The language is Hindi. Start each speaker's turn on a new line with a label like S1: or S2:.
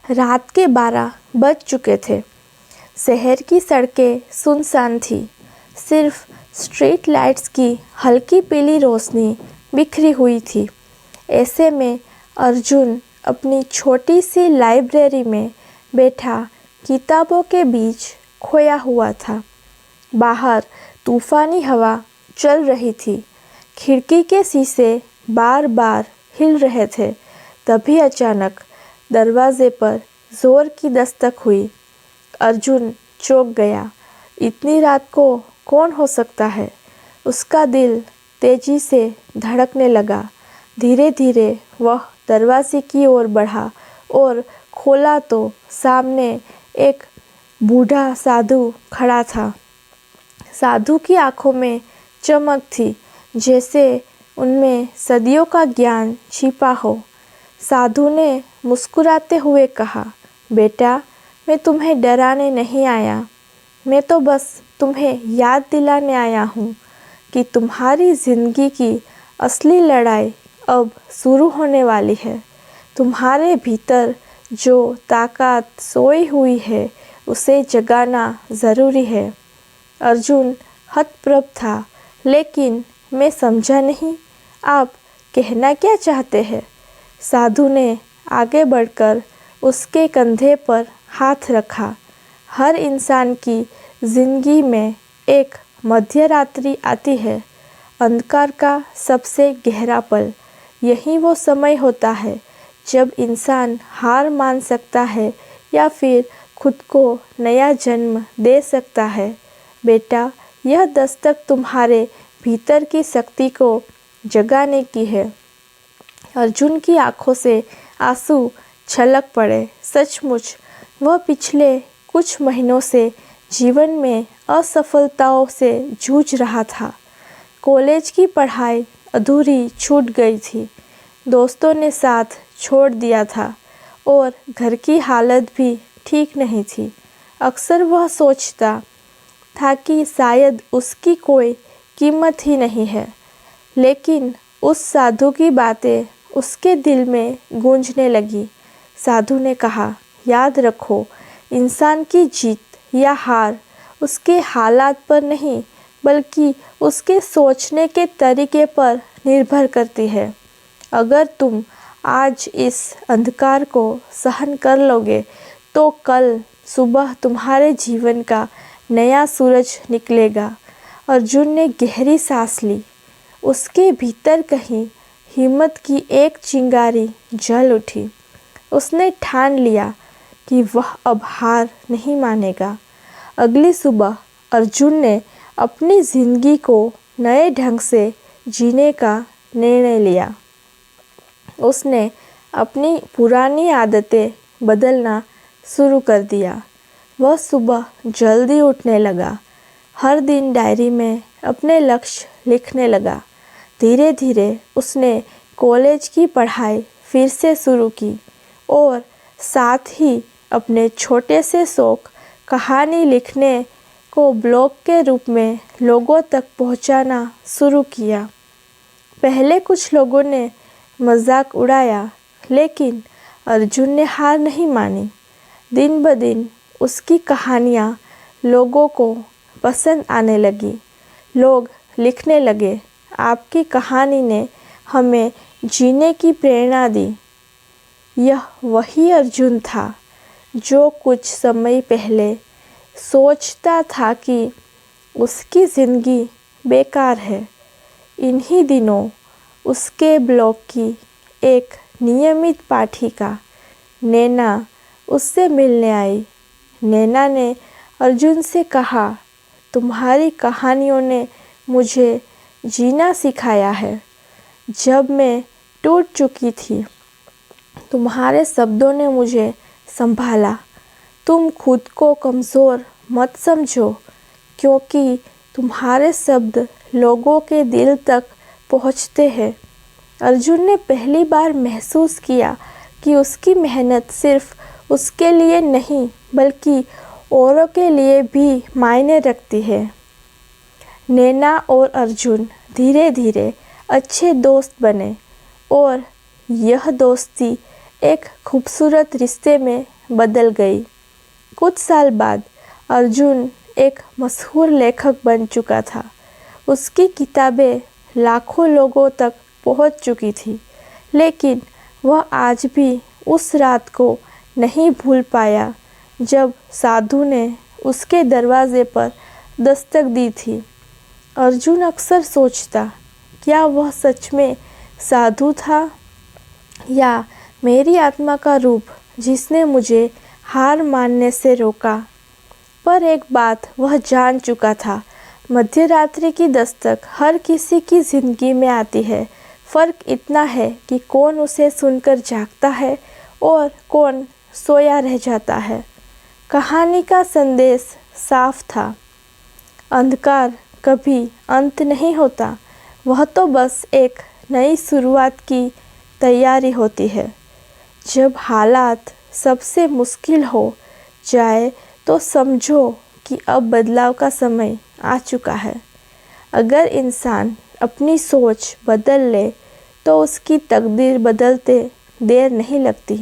S1: रात के 12 बज चुके थे। शहर की सड़कें सुनसान थी। सिर्फ स्ट्रीट लाइट्स की हल्की पीली रोशनी बिखरी हुई थी। ऐसे में अर्जुन अपनी छोटी सी लाइब्रेरी में बैठा किताबों के बीच खोया हुआ था। बाहर तूफानी हवा चल रही थी। खिड़की के शीशे बार बार हिल रहे थे। तभी अचानक दरवाजे पर जोर की दस्तक हुई। अर्जुन चौंक गया। इतनी रात को कौन हो सकता है? उसका दिल तेजी से धड़कने लगा। धीरे धीरे वह दरवाजे की ओर बढ़ा और खोला तो सामने एक बूढ़ा साधु खड़ा था। साधु की आंखों में चमक थी, जैसे उनमें सदियों का ज्ञान छिपा हो। साधु ने मुस्कुराते हुए कहा, बेटा, मैं तुम्हें डराने नहीं आया। मैं तो बस तुम्हें याद दिलाने आया हूँ कि तुम्हारी ज़िंदगी की असली लड़ाई अब शुरू होने वाली है। तुम्हारे भीतर जो ताकत सोई हुई है, उसे जगाना ज़रूरी है। अर्जुन हतप्रभ था, लेकिन मैं समझा नहीं, आप कहना क्या चाहते हैं? साधु ने आगे बढ़कर उसके कंधे पर हाथ रखा। हर इंसान की जिंदगी में एक मध्य रात्रि आती है, अंधकार का सबसे गहरा पल। यही वो समय होता है जब इंसान हार मान सकता है या फिर खुद को नया जन्म दे सकता है। बेटा, यह दस्तक तुम्हारे भीतर की शक्ति को जगाने की है। अर्जुन की आंखों से आंसू छलक पड़े। सचमुच वह पिछले कुछ महीनों से जीवन में असफलताओं से जूझ रहा था। कॉलेज की पढ़ाई अधूरी छूट गई थी, दोस्तों ने साथ छोड़ दिया था और घर की हालत भी ठीक नहीं थी। अक्सर वह सोचता था कि शायद उसकी कोई कीमत ही नहीं है, लेकिन उस साधु की बातें उसके दिल में गूंजने लगी। साधु ने कहा, याद रखो, इंसान की जीत या हार उसके हालात पर नहीं, बल्कि उसके सोचने के तरीके पर निर्भर करती है। अगर तुम आज इस अंधकार को सहन कर लोगे, तो कल सुबह तुम्हारे जीवन का नया सूरज निकलेगा। अर्जुन ने गहरी सांस ली। उसके भीतर कहीं हिम्मत की एक चिंगारी जल उठी। उसने ठान लिया कि वह अब हार नहीं मानेगा। अगली सुबह अर्जुन ने अपनी ज़िंदगी को नए ढंग से जीने का निर्णय लिया। उसने अपनी पुरानी आदतें बदलना शुरू कर दिया। वह सुबह जल्दी उठने लगा। हर दिन डायरी में अपने लक्ष्य लिखने लगा। धीरे धीरे उसने कॉलेज की पढ़ाई फिर से शुरू की और साथ ही अपने छोटे से शौक कहानी लिखने को ब्लॉग के रूप में लोगों तक पहुंचाना शुरू किया। पहले कुछ लोगों ने मजाक उड़ाया, लेकिन अर्जुन ने हार नहीं मानी। दिन ब दिन उसकी कहानियाँ लोगों को पसंद आने लगी। लोग लिखने लगे, आपकी कहानी ने हमें जीने की प्रेरणा दी। यह वही अर्जुन था जो कुछ समय पहले सोचता था कि उसकी ज़िंदगी बेकार है। इन्हीं दिनों उसके ब्लॉग की एक नियमित पाठिका नैना उससे मिलने आई। नैना ने अर्जुन से कहा, तुम्हारी कहानियों ने मुझे जीना सिखाया है। जब मैं टूट चुकी थी, तुम्हारे शब्दों ने मुझे संभाला। तुम खुद को कमज़ोर मत समझो, क्योंकि तुम्हारे शब्द लोगों के दिल तक पहुँचते हैं। अर्जुन ने पहली बार महसूस किया कि उसकी मेहनत सिर्फ उसके लिए नहीं, बल्कि औरों के लिए भी मायने रखती है। नैना और अर्जुन धीरे धीरे अच्छे दोस्त बने और यह दोस्ती एक खूबसूरत रिश्ते में बदल गई। कुछ साल बाद अर्जुन एक मशहूर लेखक बन चुका था। उसकी किताबें लाखों लोगों तक पहुंच चुकी थी, लेकिन वह आज भी उस रात को नहीं भूल पाया जब साधु ने उसके दरवाजे पर दस्तक दी थी। अर्जुन अक्सर सोचता, क्या वह सच में साधु था या मेरी आत्मा का रूप जिसने मुझे हार मानने से रोका। पर एक बात वह जान चुका था, मध्य रात्रि की दस्तक हर किसी की ज़िंदगी में आती है। फ़र्क इतना है कि कौन उसे सुनकर जागता है और कौन सोया रह जाता है। कहानी का संदेश साफ था, अंधकार कभी अंत नहीं होता, वह तो बस एक नई शुरुआत की तैयारी होती है। जब हालात सबसे मुश्किल हो जाए तो समझो कि अब बदलाव का समय आ चुका है। अगर इंसान अपनी सोच बदल ले तो उसकी तकदीर बदलते देर नहीं लगती।